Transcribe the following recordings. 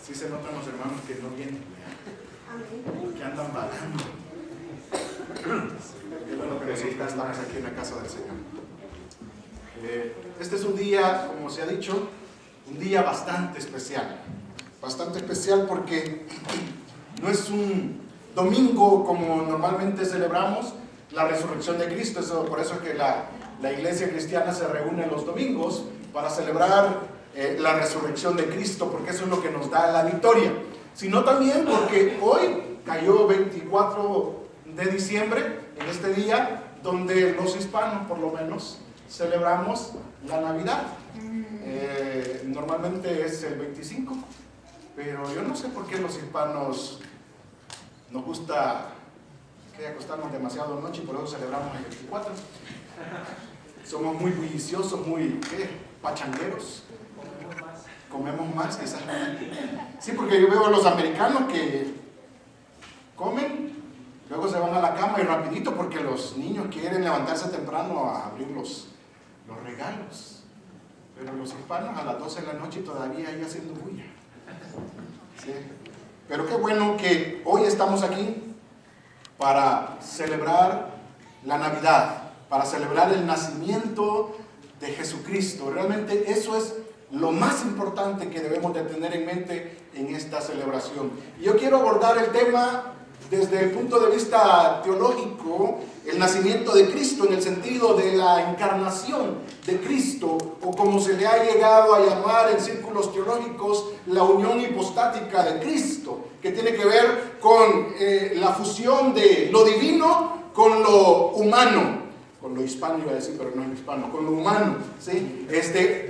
Sí se notan los hermanos que no vienen, que andan vagando. Qué bueno que nosotros estamos aquí en la casa del Señor. Este es un día, como se ha dicho, un día bastante especial. Bastante especial porque no es un domingo como normalmente celebramos la resurrección de Cristo. Por eso es que la iglesia cristiana se reúne los domingos para celebrar la resurrección de Cristo, porque eso es lo que nos da la victoria. Sino también porque hoy cayó 24 de diciembre, en este día donde los hispanos por lo menos celebramos la Navidad. Normalmente es el 25, pero yo no sé por qué los hispanos nos gusta acostarnos demasiado noche y por eso celebramos el 24. Somos muy bulliciosos, muy pachangueros. Comemos más, quizás. Sí, porque yo veo a los americanos que comen, luego se van a la cama y rapidito porque los niños quieren levantarse temprano a abrir los regalos. Pero los hispanos a las 12 de la noche todavía ahí haciendo bulla. ¿Sí? Pero qué bueno que hoy estamos aquí para celebrar la Navidad, para celebrar el nacimiento de Jesucristo. Realmente eso es lo más importante que debemos de tener en mente en esta celebración. Y yo quiero abordar el tema desde el punto de vista teológico, el nacimiento de Cristo en el sentido de la encarnación de Cristo, o como se le ha llegado a llamar en círculos teológicos, la unión hipostática de Cristo, que tiene que ver con la fusión de lo divino con lo humano. Con lo hispano iba a decir, pero no es hispano, con lo humano, ¿sí?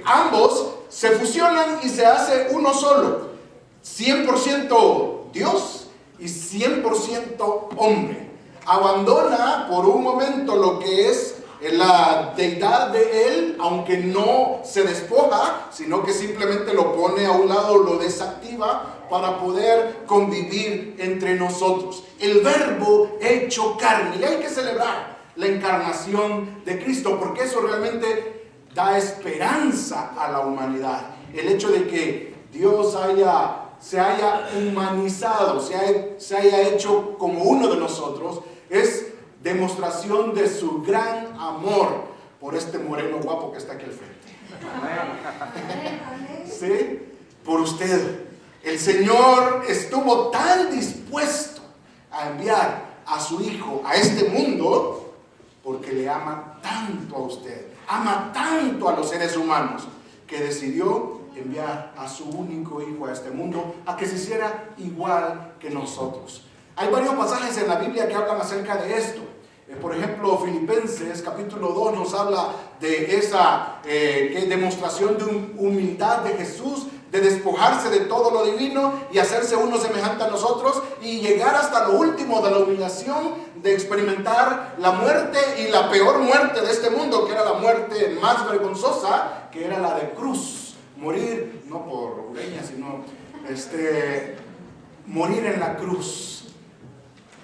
Ambos se fusionan y se hace uno solo, 100% Dios y 100% hombre. Abandona por un momento lo que es la deidad de él, aunque no se despoja, sino que simplemente lo pone a un lado, lo desactiva para poder convivir entre nosotros. El verbo hecho carne, y hay que celebrar la encarnación de Cristo, porque eso realmente da esperanza a la humanidad. El hecho de que Dios se haya humanizado, se haya hecho como uno de nosotros, es demostración de su gran amor por este moreno guapo que está aquí al frente. ¿Sí? Por usted. El Señor estuvo tan dispuesto a enviar a su Hijo a este mundo porque le ama tanto a usted, ama tanto a los seres humanos, que decidió enviar a su único Hijo a este mundo a que se hiciera igual que nosotros. Hay varios pasajes en la Biblia que hablan acerca de esto. Por ejemplo, Filipenses capítulo 2 nos habla de esa demostración de humildad de Jesús, de despojarse de todo lo divino y hacerse uno semejante a nosotros y llegar hasta lo último de la humillación, de experimentar la muerte y la peor muerte de este mundo, que era la muerte más vergonzosa, que era la de cruz. Morir, no por leña, sino morir en la cruz,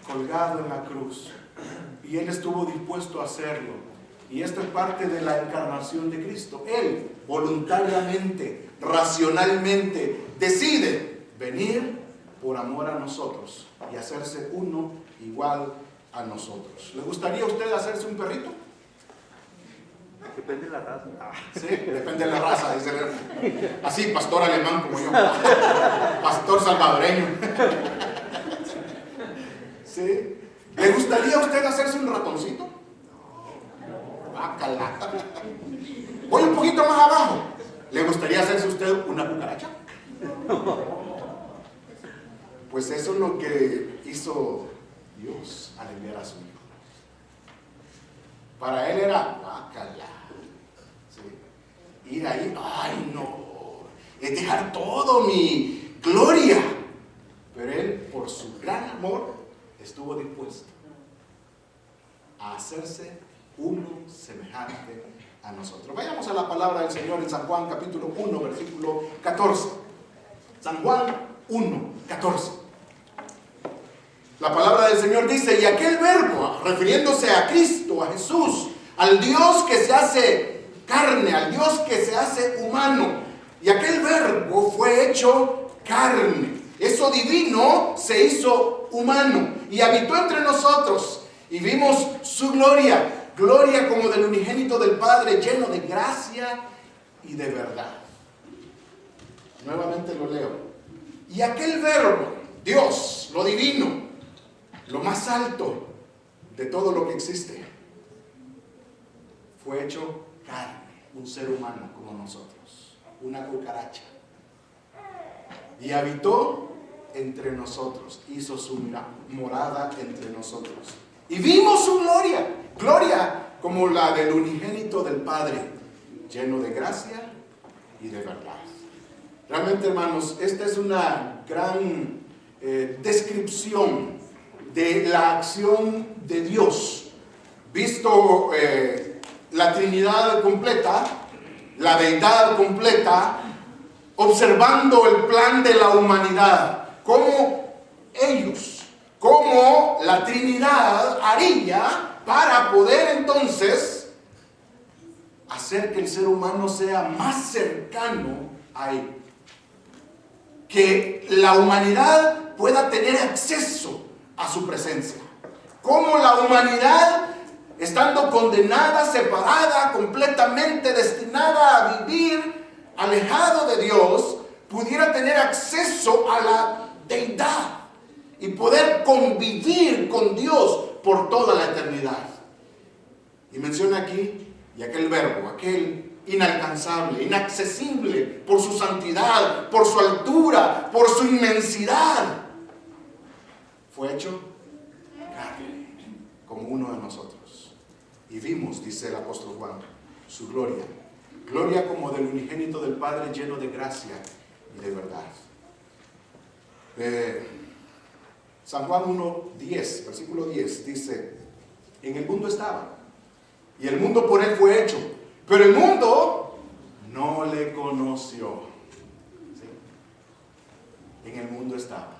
colgado en la cruz. Y Él estuvo dispuesto a hacerlo. Y esto es parte de la encarnación de Cristo. Él voluntariamente, racionalmente, decide venir por amor a nosotros y hacerse uno igual a nosotros. ¿Le gustaría a usted hacerse un perrito? Depende de la raza. Sí, depende de la raza, dice. Así, pastor alemán como yo. Pastor salvadoreño. ¿Sí? ¿Le gustaría a usted hacerse un ratoncito? Bácala. Voy un poquito más abajo. ¿Le gustaría hacerse usted una cucaracha? Pues eso es lo que hizo Dios al enviar a su Hijo. Para Él era bácala. ¿Sí? Ir ahí, ay no, es dejar todo mi gloria. Pero Él, por su gran amor, estuvo dispuesto a hacerse uno semejante a nosotros. Vayamos a la palabra del Señor en San Juan capítulo 1 versículo 14. San Juan 1, 14. La palabra del Señor dice: y aquel verbo, refiriéndose a Cristo, a Jesús, al Dios que se hace carne, al Dios que se hace humano, y aquel verbo fue hecho carne. Eso divino se hizo humano y habitó entre nosotros. Y vimos su gloria, gloria como del unigénito del Padre, lleno de gracia y de verdad. Nuevamente lo leo. Y aquel verbo, Dios, lo divino, lo más alto de todo lo que existe, fue hecho carne, un ser humano como nosotros, una cucaracha. Y habitó entre nosotros, hizo su morada entre nosotros. Y vimos su gloria, gloria como la del unigénito del Padre, lleno de gracia y de verdad. Realmente, hermanos, esta es una gran descripción de la acción de Dios. Visto la Trinidad completa, la deidad completa, observando el plan de la humanidad, cómo la Trinidad haría para poder entonces hacer que el ser humano sea más cercano a Él. Que la humanidad pueda tener acceso a su presencia. Cómo la humanidad, estando condenada, separada, completamente destinada a vivir alejado de Dios, pudiera tener acceso a la deidad y poder convivir con Dios por toda la eternidad. Y menciona aquí, y aquel verbo, aquel inalcanzable, inaccesible por su santidad, por su altura, por su inmensidad, fue hecho carne como uno de nosotros. Y vimos, dice el apóstol Juan, su gloria, gloria como del unigénito del Padre, lleno de gracia y de verdad. San Juan 1:10, versículo 10, dice: en el mundo estaba, y el mundo por él fue hecho, pero el mundo no le conoció. ¿Sí? En el mundo estaba.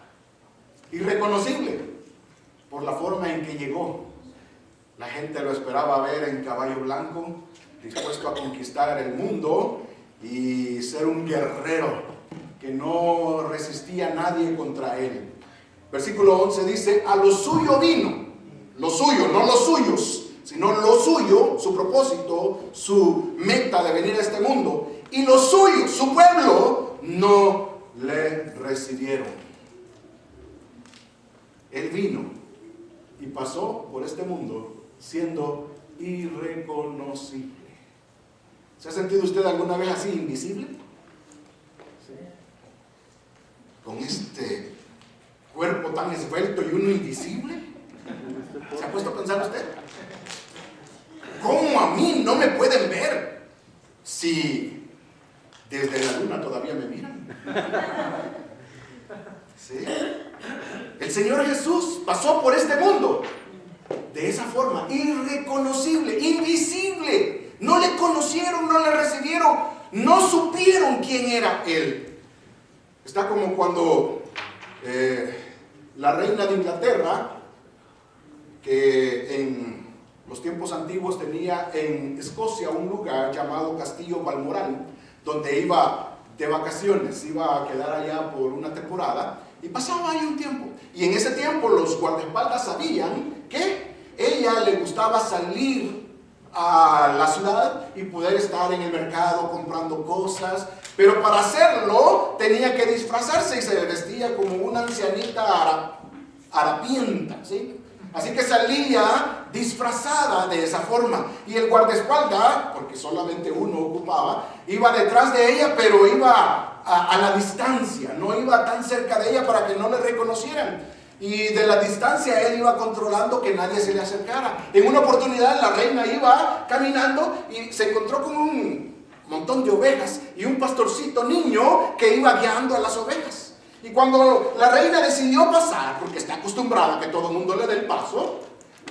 Irreconocible por la forma en que llegó. La gente lo esperaba ver en caballo blanco, dispuesto a conquistar el mundo y ser un guerrero que no resistía a nadie contra él. Versículo 11 dice: a lo suyo vino. Lo suyo, no los suyos, sino lo suyo, su propósito, su meta de venir a este mundo. Y los suyos, su pueblo, no le recibieron. Él vino y pasó por este mundo siendo irreconocible. ¿Se ha sentido usted alguna vez así, invisible? ¿Sí? Con este cuerpo tan esbelto y uno invisible. ¿Se ha puesto a pensar usted? ¿Cómo a mí no me pueden ver si desde la luna todavía me miran? ¿Sí? El Señor Jesús pasó por este mundo de esa forma, irreconocible, invisible. No le conocieron, no le recibieron, no supieron quién era Él. Está como cuando la reina de Inglaterra, que en los tiempos antiguos tenía en Escocia un lugar llamado Castillo Balmoral, donde iba de vacaciones, iba a quedar allá por una temporada y pasaba ahí un tiempo. Y en ese tiempo los guardaespaldas sabían que ella le gustaba salir a la ciudad y poder estar en el mercado comprando cosas, pero para hacerlo tenía que disfrazarse y se vestía como una ancianita harapienta, ¿sí? Así que salía disfrazada de esa forma. Y el guardaespaldas, porque solamente uno ocupaba, iba detrás de ella, pero iba a la distancia. No iba tan cerca de ella para que no le reconocieran. Y de la distancia él iba controlando que nadie se le acercara. En una oportunidad la reina iba caminando y se encontró con un montón de ovejas y un pastorcito niño que iba guiando a las ovejas. Y cuando la reina decidió pasar, porque está acostumbrada a que todo el mundo le dé el paso,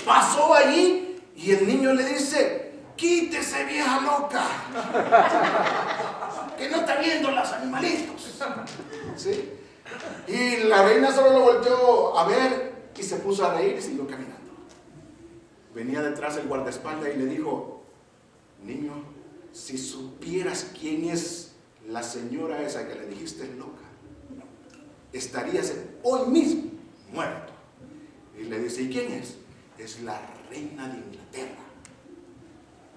pasó allí y el niño le dice: quítese, vieja loca, que no está viendo los animalitos. ¿Sí? Y la reina solo lo volteó a ver y se puso a reír y siguió caminando. Venía detrás el guardaespaldas y le dijo: niño, si supieras quién es la señora esa que le dijiste loca, estarías hoy mismo muerto. Y le dice, ¿y quién es? Es la reina de Inglaterra.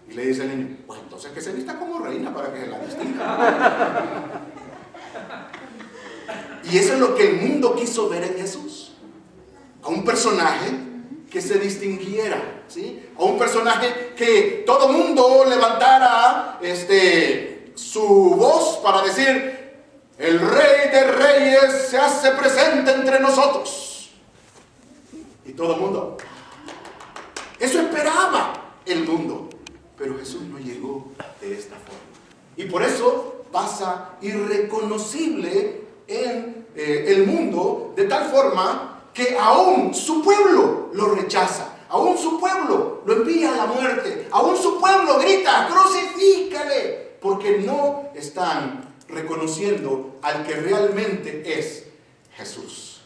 Y le dice al niño, pues entonces que se vista como reina para que se la distinga. Y eso es lo que el mundo quiso ver en Jesús. A un personaje que se distinguiera, ¿sí? A un personaje que todo mundo levantara su voz para decir, el Rey de Reyes se hace presente entre nosotros. Y todo el mundo, eso esperaba el mundo. Pero Jesús no llegó de esta forma. Y por eso pasa irreconocible en el mundo, de tal forma que aún su pueblo lo rechaza, aún su pueblo lo envía a la muerte, aún su pueblo grita, crucifícale, porque no están reconociendo al que realmente es Jesús.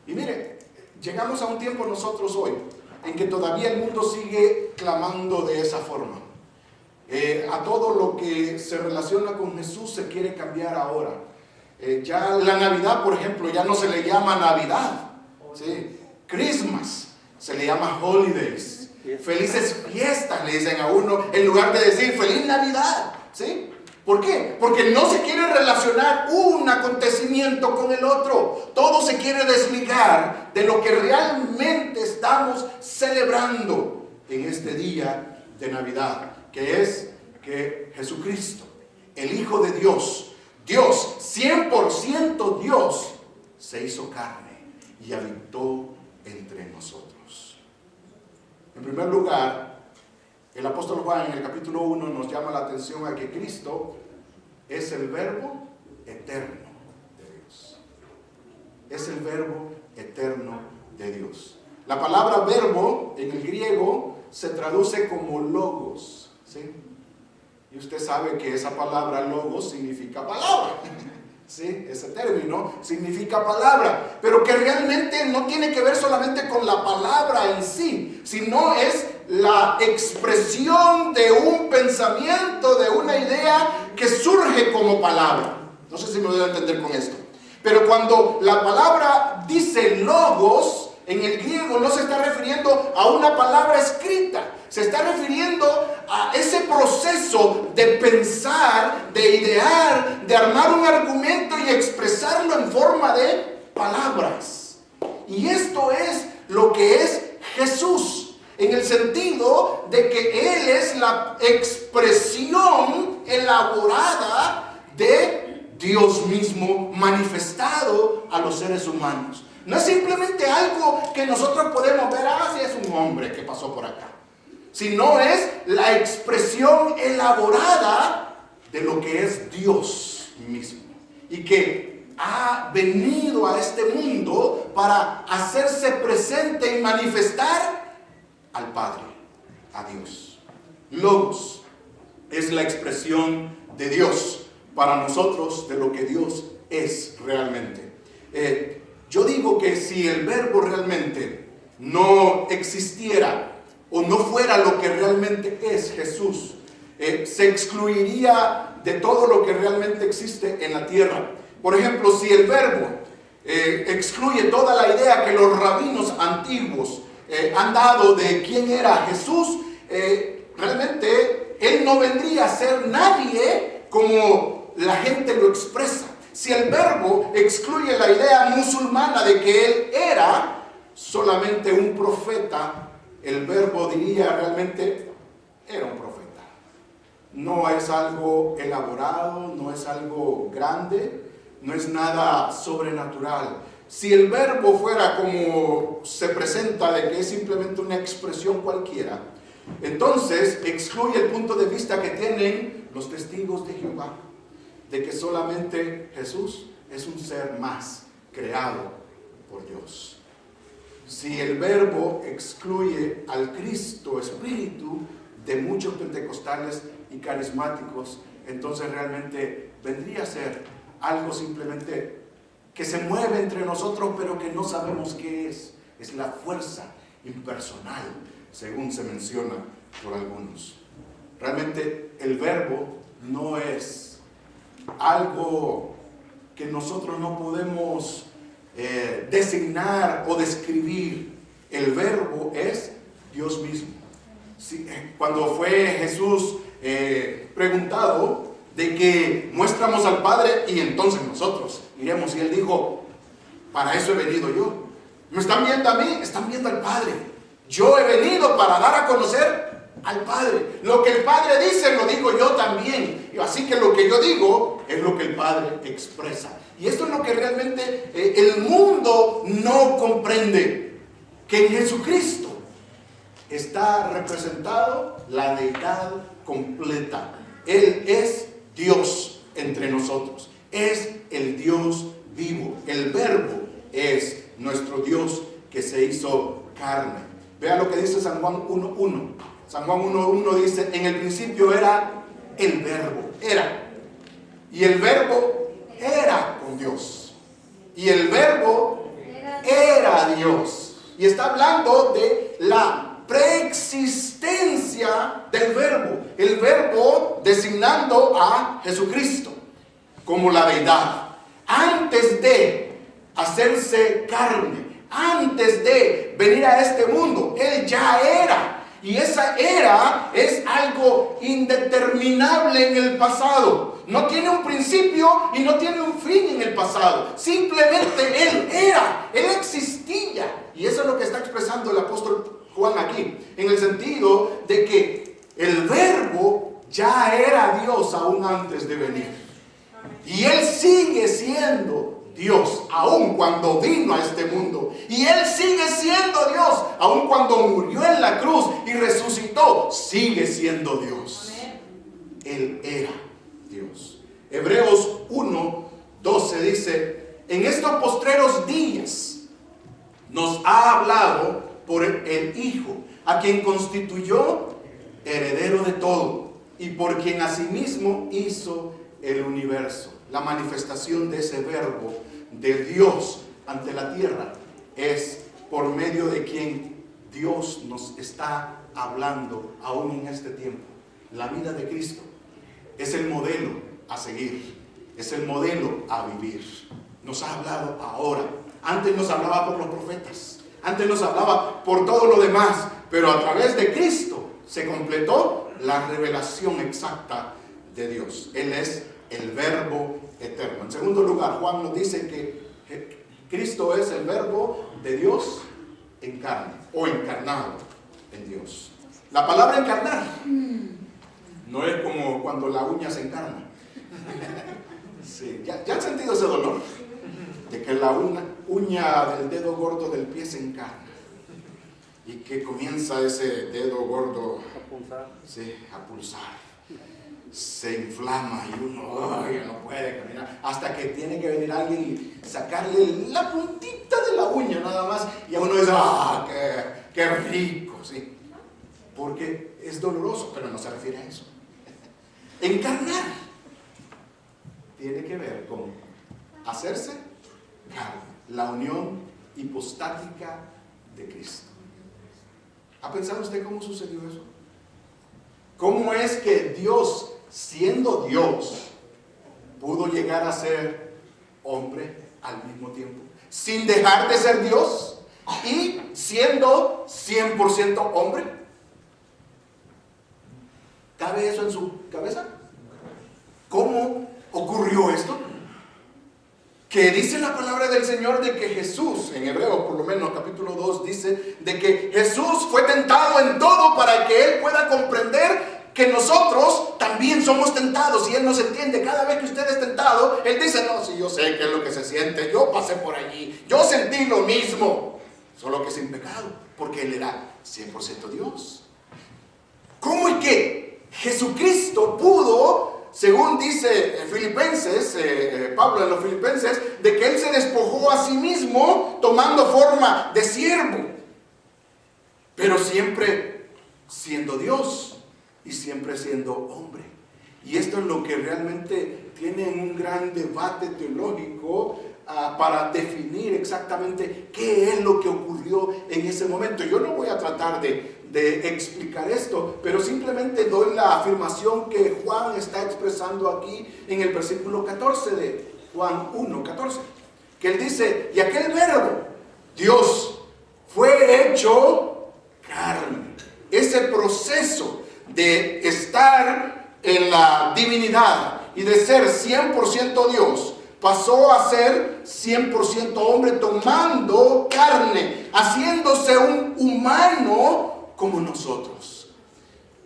Y mire, llegamos a un tiempo nosotros hoy en que todavía el mundo sigue clamando de esa forma. A todo lo que se relaciona con Jesús se quiere cambiar ahora. Ya la Navidad, por ejemplo, ya no se le llama Navidad, ¿sí? Christmas se le llama holidays. Felices fiestas le dicen a uno en lugar de decir feliz Navidad, ¿sí? ¿Por qué? Porque no se quiere relacionar un acontecimiento con el otro. Todo se quiere desligar de lo que realmente estamos celebrando en este día de Navidad, que es que Jesucristo, el Hijo de Dios, Dios, 100% Dios, se hizo carne y habitó entre nosotros. En primer lugar, el apóstol Juan en el capítulo 1 nos llama la atención a que Cristo es el verbo eterno de Dios. Es el verbo eterno de Dios. La palabra verbo en el griego se traduce como logos, ¿sí? Y usted sabe que esa palabra logos significa palabra. ¿Sí? Ese término significa palabra, pero que realmente no tiene que ver solamente con la palabra en sí, sino es la expresión de un pensamiento, de una idea que surge como palabra. No sé si me voy a entender con esto, pero cuando la palabra dice logos, en el griego no se está refiriendo a una palabra escrita, se está refiriendo a ese proceso de pensar, de idear, de armar un argumento y expresarlo en forma de palabras. Y esto es lo que es Jesús, en el sentido de que Él es la expresión elaborada de Dios mismo manifestado a los seres humanos. No es simplemente algo que nosotros podemos ver, si es un hombre que pasó por acá, sino es la expresión elaborada de lo que es Dios mismo y que ha venido a este mundo para hacerse presente y manifestar al Padre, a Dios. Logos es la expresión de Dios para nosotros de lo que Dios es realmente. Yo digo que si el verbo realmente no existiera o no fuera lo que realmente es Jesús, se excluiría de todo lo que realmente existe en la tierra. Por ejemplo, si el verbo excluye toda la idea que los rabinos antiguos han dado de quién era Jesús, realmente Él no vendría a ser nadie como la gente lo expresa. Si el verbo excluye la idea musulmana de que Él era solamente un profeta, el verbo diría realmente era un profeta. No es algo elaborado, no es algo grande, no es nada sobrenatural. Si el verbo fuera como se presenta, de que es simplemente una expresión cualquiera, entonces excluye el punto de vista que tienen los testigos de Jehová, de que solamente Jesús es un ser más creado por Dios. Si el verbo excluye al Cristo Espíritu de muchos pentecostales y carismáticos, entonces realmente vendría a ser algo simplemente que se mueve entre nosotros, pero que no sabemos qué es. Es la fuerza impersonal, según se menciona por algunos. Realmente el verbo no es algo que nosotros no podemos designar o describir. El verbo es Dios mismo. Sí, cuando fue Jesús preguntado de que muéstranos al Padre y entonces nosotros iremos, y él dijo, para eso he venido yo. ¿Me están viendo a mí? Están viendo al Padre. Yo he venido para dar a conocer al Padre. Lo que el Padre dice lo digo yo también. Así que lo que yo digo es lo que el Padre expresa. Y esto es lo que realmente el mundo no comprende. Que en Jesucristo está representado la deidad completa. Él es Dios entre nosotros. Es el Dios vivo. El Verbo es nuestro Dios que se hizo carne. Vea lo que dice San Juan 1:1. San Juan 1:1 dice, en el principio era el Verbo. Era. Y el Verbo era con Dios. Y el Verbo era Dios. Y está hablando de la preexistencia del Verbo. El Verbo designando a Jesucristo como la deidad. Antes de hacerse carne, antes de venir a este mundo, Él ya era. Y esa era es algo indeterminable en el pasado. No tiene un principio y no tiene un fin en el pasado. Simplemente Él era, Él existía. Y eso es lo que está expresando el apóstol Juan aquí. En el sentido de que el Verbo ya era Dios aún antes de venir. Y Él sigue siendo Dios, aun cuando vino a este mundo. Y Él sigue siendo Dios, aun cuando murió en la cruz y resucitó, sigue siendo Dios. Él era Dios. Hebreos 1:12 dice, en estos postreros días nos ha hablado por el Hijo, a quien constituyó heredero de todo, y por quien asimismo hizo el universo. La manifestación de ese verbo de Dios ante la tierra es por medio de quien Dios nos está hablando aún en este tiempo. La vida de Cristo es el modelo a seguir, es el modelo a vivir. Nos ha hablado ahora. Antes nos hablaba por los profetas, antes nos hablaba por todo lo demás, pero a través de Cristo se completó la revelación exacta de Dios. Él es el Verbo eterno. En segundo lugar, Juan nos dice que Cristo es el Verbo de Dios en carne o encarnado en Dios. La palabra encarnar no es como cuando la uña se encarna. Sí, ¿ya han sentido ese dolor? De que la uña del dedo gordo del pie se encarna y que comienza ese dedo gordo a pulsar. Se inflama y uno no puede caminar hasta que tiene que venir alguien y sacarle la puntita de la uña nada más y a uno dice, qué rico, sí, porque es doloroso, pero no se refiere a eso. Encarnar tiene que ver con hacerse carne, la unión hipostática de Cristo. ¿Ha pensado usted cómo sucedió eso? ¿Cómo es que Dios, siendo Dios, pudo llegar a ser hombre al mismo tiempo? Sin dejar de ser Dios y siendo 100% hombre. ¿Cabe eso en su cabeza? ¿Cómo ocurrió esto? Que dice la palabra del Señor de que Jesús, en Hebreos por lo menos capítulo 2, dice de que Jesús fue tentado en todo para que Él pueda comprender que nosotros también somos tentados. Y Él nos entiende. Cada vez que usted es tentado, Él dice, no, si yo sé qué es lo que se siente, yo pasé por allí, yo sentí lo mismo, solo que sin pecado, porque Él era 100% Dios. ¿Cómo y qué? Jesucristo pudo, según dice Filipenses, Pablo en los Filipenses, de que Él se despojó a sí mismo tomando forma de siervo, pero siempre siendo Dios y siempre siendo hombre. Y esto es lo que realmente tiene un gran debate teológico para definir exactamente qué es lo que ocurrió en ese momento. Yo no voy a tratar de explicar esto, pero simplemente doy la afirmación que Juan está expresando aquí en el versículo 14 Juan 1:14, que él dice, y aquel verbo, Dios, fue hecho carne. Ese proceso de estar en la divinidad y de ser 100% Dios, pasó a ser 100% hombre, tomando carne, haciéndose un humano como nosotros.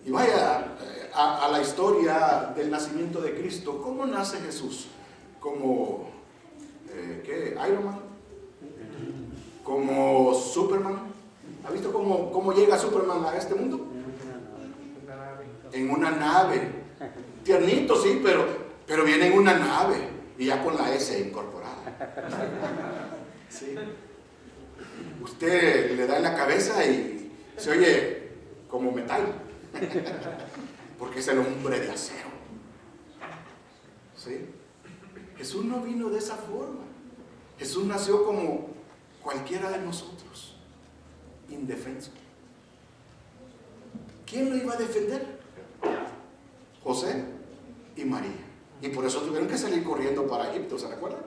Y vaya a la historia del nacimiento de Cristo. ¿Cómo nace Jesús? Como Iron Man, como Superman. ¿Ha visto cómo llega Superman a este mundo? En una nave. Tiernito, sí, pero viene en una nave y ya con la S incorporada. ¿Sí? Usted le da en la cabeza y se oye como metal, porque es el hombre de acero. ¿Sí? Jesús no vino de esa forma. Jesús nació como cualquiera de nosotros, indefenso. ¿Quién lo iba a defender? José y María. Y por eso tuvieron que salir corriendo para Egipto, ¿se recuerdan?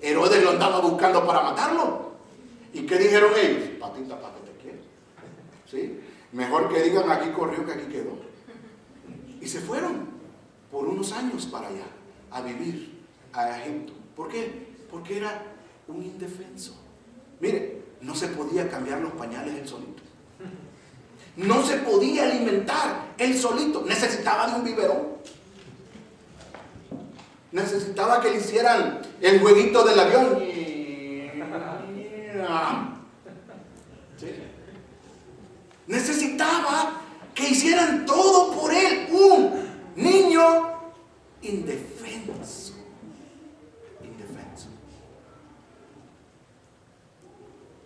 Herodes lo andaba buscando para matarlo. ¿Y qué dijeron ellos? Patita, para que te quiero. ¿Sí? Mejor que digan aquí corrió que aquí quedó. Y se fueron por unos años para allá, a vivir a Egipto. ¿Por qué? Porque era un indefenso. Mire, no se podía cambiar los pañales él solito. No se podía alimentar él solito. Necesitaba de un biberón. Necesitaba que le hicieran el jueguito del avión. ¿Sí? Necesitaba que hicieran todo por él. Un niño indefenso. Indefenso.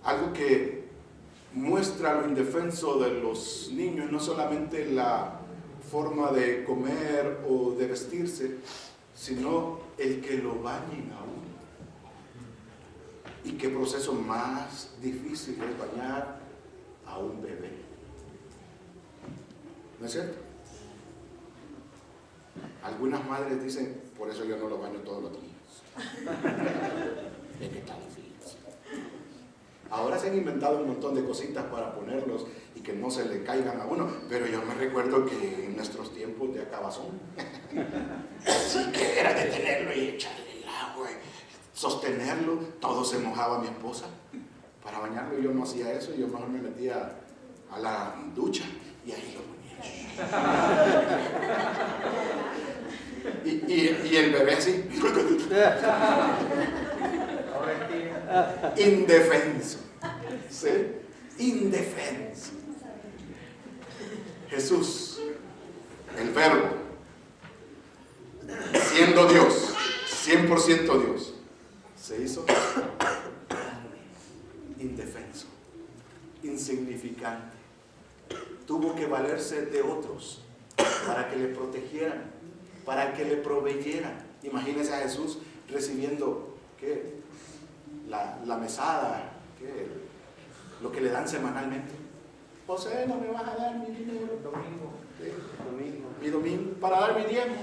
Algo que muestra lo indefenso de los niños, no solamente la forma de comer o de vestirse, sino el que lo bañen a uno. Y qué proceso más difícil es bañar a un bebé. ¿No es cierto? Algunas madres dicen, por eso yo no lo baño todos los días. Es que está difícil. Ahora se han inventado un montón de cositas para ponerlos y que no se le caigan a uno, pero yo me recuerdo que en nuestros tiempos de acabazón, sí que era de tenerlo y echarle el agua y sostenerlo. Todo se mojaba mi esposa para bañarlo y yo no hacía eso. Yo mejor me metía a la ducha y ahí lo ponía. Y el bebé así. Indefenso. ¿Sí? Indefenso. Jesús, el Verbo, siendo Dios, 100% Dios, se hizo indefenso, insignificante. Tuvo que valerse de otros para que le protegieran, para que le proveyeran. Imagínense a Jesús recibiendo ¿qué? La mesada, ¿qué? Lo que le dan semanalmente. José, no me vas a dar mi dinero. Domingo. ¿Sí? Mi domingo, para dar mi diezmo.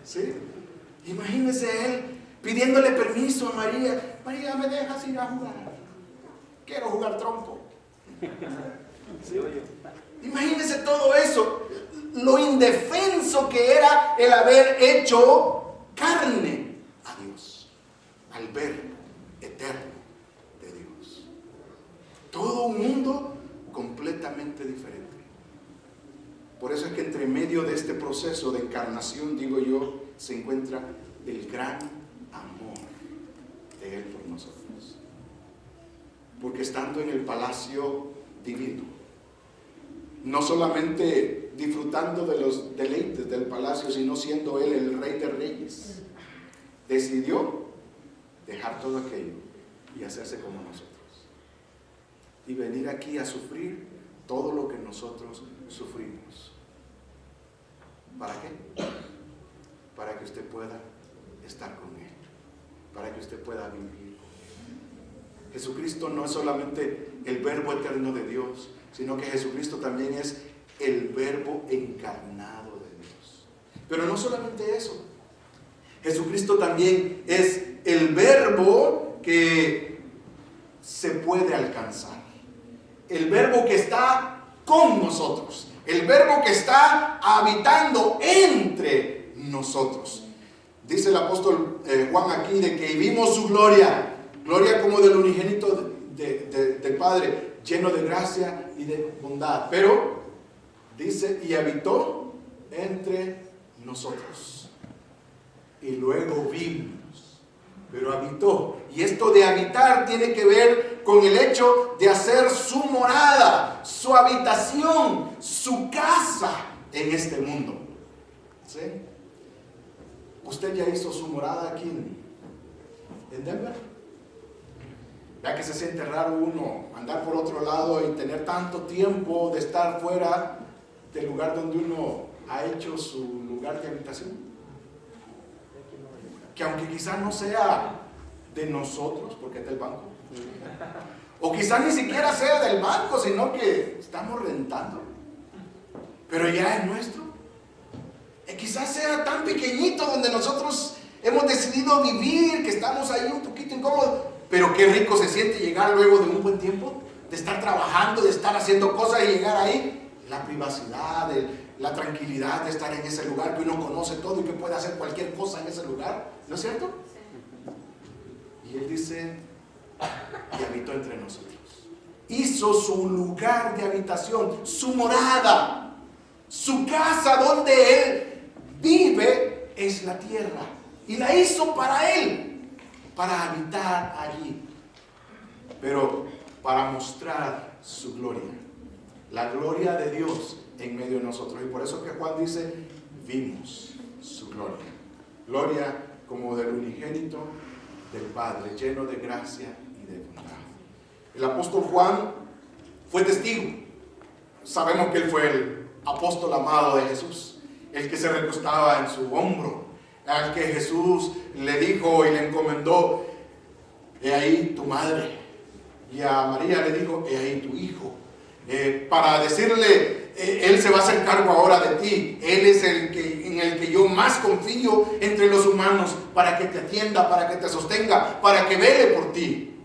¿Sí? Imagínese él pidiéndole permiso a María. María, ¿me dejas ir a jugar? Quiero jugar trompo. ¿Sí? Imagínese todo eso. Lo indefenso que era el haber hecho carne a Dios, al Verbo eterno de Dios. Todo un mundo completamente diferente. Por eso es que entre medio de este proceso de encarnación, digo yo, se encuentra el gran amor de Él por nosotros. Porque estando en el palacio divino, no solamente disfrutando de los deleites del palacio, sino siendo Él el Rey de Reyes, decidió dejar todo aquello y hacerse como nosotros. Y venir aquí a sufrir todo lo que nosotros sufrimos. ¿Para qué? Para que usted pueda estar con Él, para que usted pueda vivir con Él. Jesucristo no es solamente el Verbo eterno de Dios, sino que Jesucristo también es el Verbo encarnado de Dios. Pero no solamente eso, Jesucristo también es el verbo que se puede alcanzar. El verbo que está con nosotros. El verbo que está habitando entre nosotros. Dice el apóstol Juan aquí de que vimos su gloria. Gloria como del unigénito del Padre, lleno de gracia y de bondad. Pero dice, y habitó entre nosotros. Y luego vimos, pero habitó. Y esto de habitar tiene que ver con el hecho de hacer su morada, su habitación, su casa en este mundo. ¿Sí? ¿Usted ya hizo su morada aquí en Denver? Ya que se siente raro uno andar por otro lado y tener tanto tiempo de estar fuera del lugar donde uno ha hecho su lugar de habitación. Que aunque quizás no sea de nosotros, porque es del banco, o quizás ni siquiera sea del banco, sino que estamos rentando, pero ya es nuestro. Quizás sea tan pequeñito donde nosotros hemos decidido vivir, que estamos ahí un poquito incómodos, pero qué rico se siente llegar luego de un buen tiempo, de estar trabajando, de estar haciendo cosas y llegar ahí. La privacidad, la tranquilidad de estar en ese lugar, que uno conoce todo y que puede hacer cualquier cosa en ese lugar, ¿no es cierto? Y él dice, y habitó entre nosotros. Hizo su lugar de habitación, su morada, su casa donde él vive es la tierra. Y la hizo para él. Para habitar allí, pero para mostrar su gloria, la gloria de Dios en medio de nosotros. Y por eso que Juan dice, vimos su gloria, gloria como del unigénito del Padre, lleno de gracia y de bondad. El apóstol Juan fue testigo. Sabemos que él fue el apóstol amado de Jesús, el que se recostaba en su hombro, al que Jesús le dijo y le encomendó, he ahí tu madre. Y a María le dijo, he ahí tu hijo. Para decirle, él se va a hacer cargo ahora de ti. Él es en el que yo más confío entre los humanos, para que te atienda, para que te sostenga, para que vele por ti.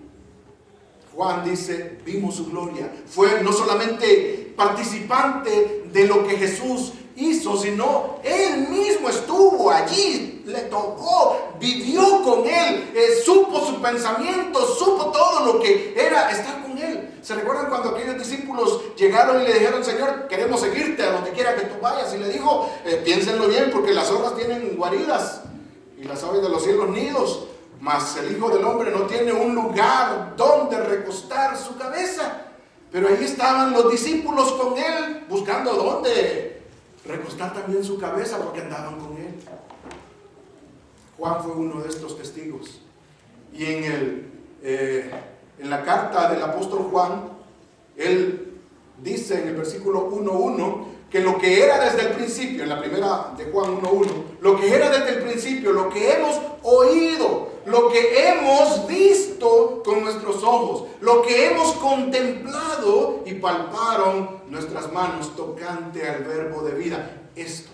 Juan dice, vimos su gloria. Fue no solamente participante de lo que Jesús hizo, sino él mismo estuvo allí, le tocó, vivió con él, supo su pensamiento, supo todo lo que era estar con él. ¿Se recuerdan cuando aquellos discípulos llegaron y le dijeron, Señor, queremos seguirte a donde quiera que tú vayas? Y le dijo, piénsenlo bien, porque las zorras tienen guaridas y las aves de los cielos nidos, mas el Hijo del Hombre no tiene un lugar donde recostar su cabeza. Pero ahí estaban los discípulos con él, buscando dónde recostar también su cabeza, porque andaban con él. Juan fue uno de estos testigos. Y en la carta del apóstol Juan, él dice en el versículo 1:1 que lo que era desde el principio, en la primera de Juan 1:1, lo que era desde el principio, lo que hemos oído, lo que hemos visto con nuestros ojos, lo que hemos contemplado y palparon nuestras manos tocante al verbo de vida. Esto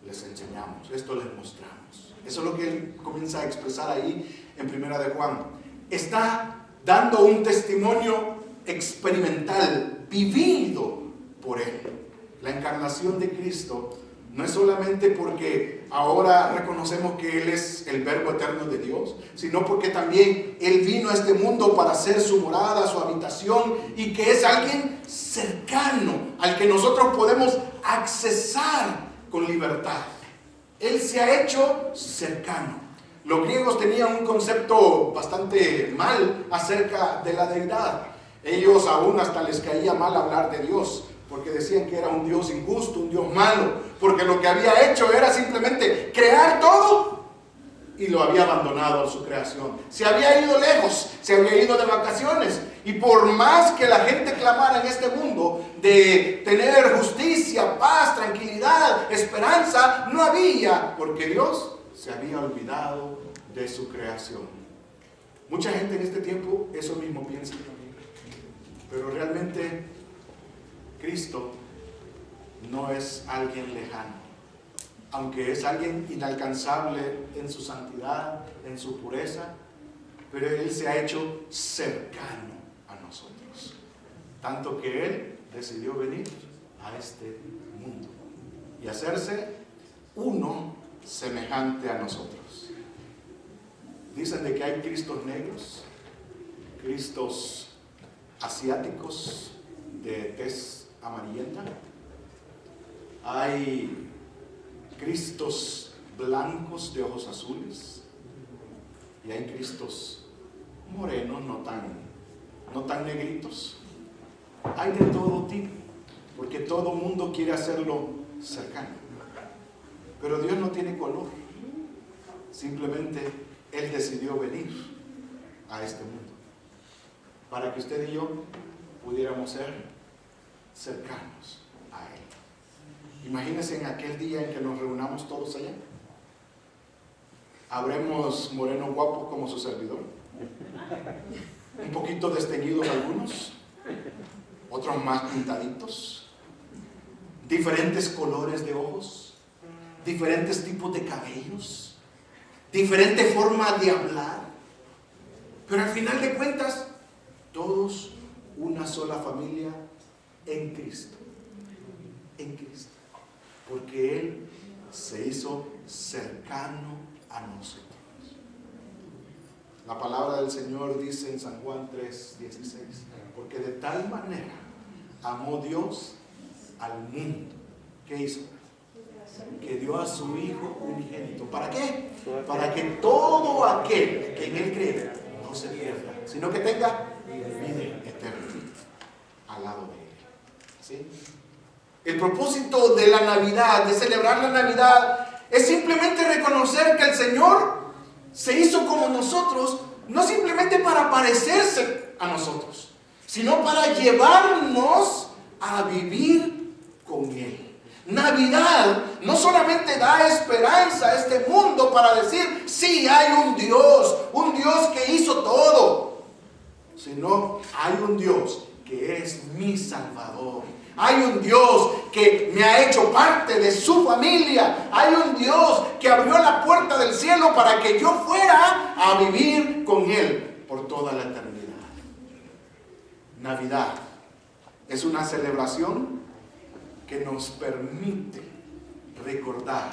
les enseñamos, esto les mostramos. Eso es lo que él comienza a expresar ahí en primera de Juan. Está dando un testimonio experimental, vivido por él. La encarnación de Cristo no es solamente porque ahora reconocemos que Él es el Verbo eterno de Dios, sino porque también Él vino a este mundo para hacer su morada, su habitación, y que es alguien cercano al que nosotros podemos accesar con libertad. Él se ha hecho cercano. Los griegos tenían un concepto bastante mal acerca de la deidad. Ellos aún hasta les caía mal hablar de Dios, porque decían que era un Dios injusto, un Dios malo, porque lo que había hecho era simplemente crear todo y lo había abandonado a su creación. Se había ido lejos, se había ido de vacaciones, y por más que la gente clamara en este mundo de tener justicia, paz, tranquilidad, esperanza, no había, porque Dios se había olvidado de su creación. Mucha gente en este tiempo eso mismo piensa, pero realmente Cristo no es alguien lejano. aunque es alguien inalcanzable en su santidad, en su pureza, pero Él se ha hecho cercano a nosotros, tanto que Él decidió venir a este mundo y hacerse uno semejante a nosotros. Dicen de que hay Cristos negros, Cristos asiáticos de tez amarillenta, hay Cristos blancos de ojos azules y hay Cristos morenos, no tan negritos. Hay de todo tipo, porque todo mundo quiere hacerlo cercano. Pero Dios no tiene color. Simplemente Él decidió venir a este mundo para que usted y yo pudiéramos ser cercanos a Él. Imagínense en aquel día en que nos reunamos todos allá. ¿Habremos morenos guapos como su servidor? Un poquito desteñidos algunos, otros más pintaditos, diferentes colores de ojos, diferentes tipos de cabellos, diferente forma de hablar, pero al final de cuentas, todos una sola familia en Cristo, porque Él se hizo cercano a nosotros. La palabra del Señor dice en San Juan 3:16, porque de tal manera amó Dios al mundo. ¿Qué hizo? Que dio a su Hijo unigénito. ¿Para qué? Para que todo aquel que en Él cree no se pierda, sino que tenga vida eterna al lado de Él. ¿Sí? El propósito de la Navidad, de celebrar la Navidad, es simplemente reconocer que el Señor se hizo como nosotros, no simplemente para parecerse a nosotros, sino para llevarnos a vivir con Él. Navidad no solamente da esperanza a este mundo para decir, sí, hay un Dios que hizo todo, sino hay un Dios que es mi Salvador. Hay un Dios que me ha hecho parte de su familia. Hay un Dios que abrió la puerta del cielo para que yo fuera a vivir con Él por toda la eternidad. Navidad es una celebración que nos permite recordar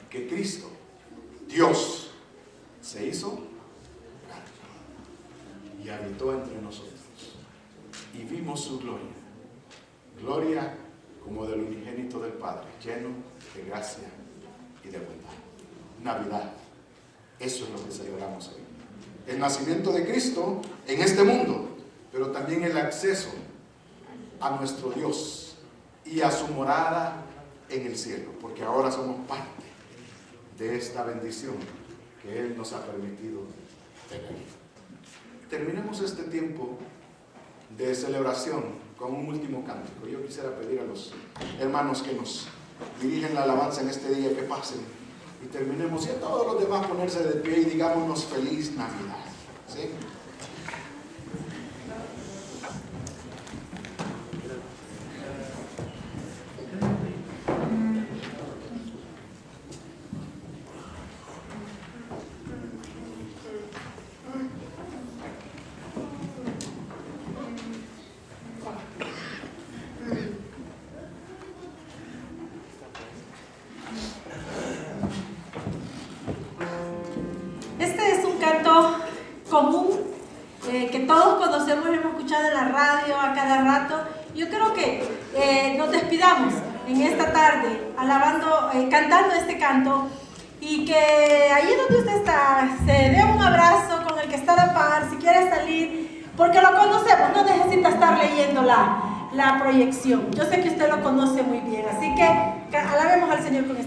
que Cristo, Dios, se hizo carne y habitó entre nosotros y vimos su gloria. Gloria como del unigénito del Padre, lleno de gracia y de bondad. Navidad, eso es lo que celebramos hoy. El nacimiento de Cristo en este mundo, pero también el acceso a nuestro Dios y a su morada en el cielo, porque ahora somos parte de esta bendición que Él nos ha permitido tener. Terminemos este tiempo de celebración con un último cántico. Yo quisiera pedir a los hermanos que nos dirigen la alabanza en este día que pasen y terminemos, y a todos los demás ponerse de pie y digámonos feliz Navidad. ¿Sí? común que todos conocemos, hemos escuchado en la radio a cada rato. Yo creo que nos despidamos en esta tarde alabando, cantando este canto, y que ahí donde usted está se dé un abrazo con el que está a la par, si quiere salir, porque lo conocemos, no necesita estar leyendo la proyección. Yo sé que usted lo conoce muy bien, así que alabemos al Señor con